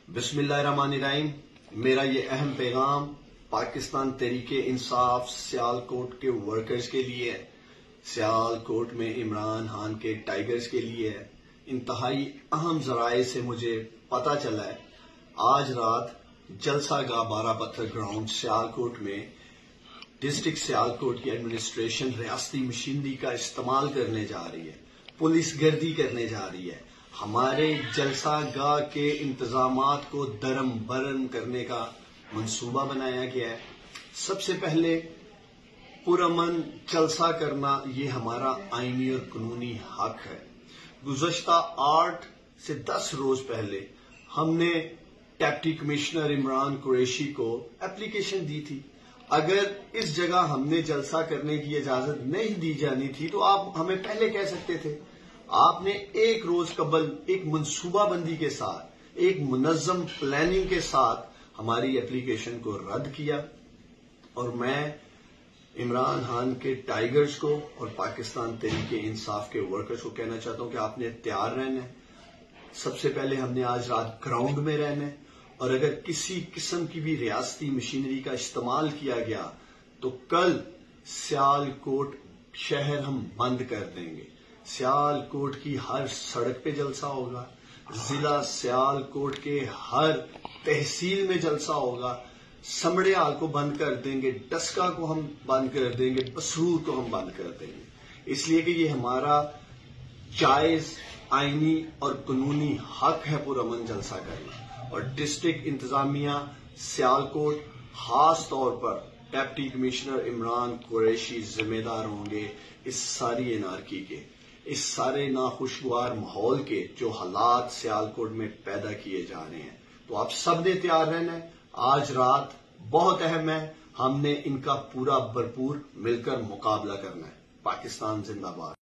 बिस्मिल्लाहिर्रहमानिर्रहीम। मेरा ये अहम पैगाम पाकिस्तान तहरीक इंसाफ सियालकोट के वर्कर्स के लिए है, सियालकोट में इमरान खान के टाइगर्स के लिए है। इंतहाई अहम जराए से मुझे पता चला है, आज रात जलसा गाह 12 पत्थर ग्राउंड सियालकोट में डिस्ट्रिक्ट सियालकोट की एडमिनिस्ट्रेशन रियासती मशीनरी का इस्तेमाल करने जा रही है, पुलिस गर्दी करने जा रही है। हमारे जलसा गाह के इंतजामात को दरम बरम करने का मंसूबा बनाया गया है। सबसे पहले पुरअमन जलसा करना ये हमारा आईनी और कानूनी हक है। गुज़श्ता 8 से 10 रोज पहले हमने डिप्टी कमिश्नर इमरान कुरैशी को एप्लीकेशन दी थी। अगर इस जगह हमने जलसा करने की इजाजत नहीं दी जानी थी तो आप हमें पहले कह सकते थे। आपने एक रोज कबल एक मंसूबाबंदी के साथ, एक मुनज़्ज़म प्लानिंग के साथ हमारी एप्लीकेशन को रद्द किया। और मैं इमरान खान के टाइगर्स को और पाकिस्तान तहरीक इंसाफ के वर्कर्स को कहना चाहता हूं कि आपने तैयार रहना है। सबसे पहले हमने आज रात ग्राउंड में रहना है, और अगर किसी किस्म की भी रियासती मशीनरी का इस्तेमाल किया गया तो कल सियालकोट शहर हम बंद कर देंगे। सियालकोट की हर सड़क पे जलसा होगा, जिला सियालकोट के हर तहसील में जलसा होगा। समड़ियाल को बंद कर देंगे, डस्का को हम बंद कर देंगे, बसरूर को हम बंद कर देंगे, इसलिए कि ये हमारा जायज आईनी और कानूनी हक है पुरअमन जलसा करना। और डिस्ट्रिक्ट इंतजामिया सियालकोट खास तौर पर डिप्टी कमिश्नर इमरान कुरैशी जिम्मेदार होंगे इस सारी एनार्की के, इस सारे नाखुशगवार माहौल के जो हालात सियालकोट में पैदा किए जा रहे हैं। तो आप सब ने तैयार रहना है। आज रात बहुत अहम है, हमने इनका पूरा भरपूर मिलकर मुकाबला करना है। पाकिस्तान जिंदाबाद।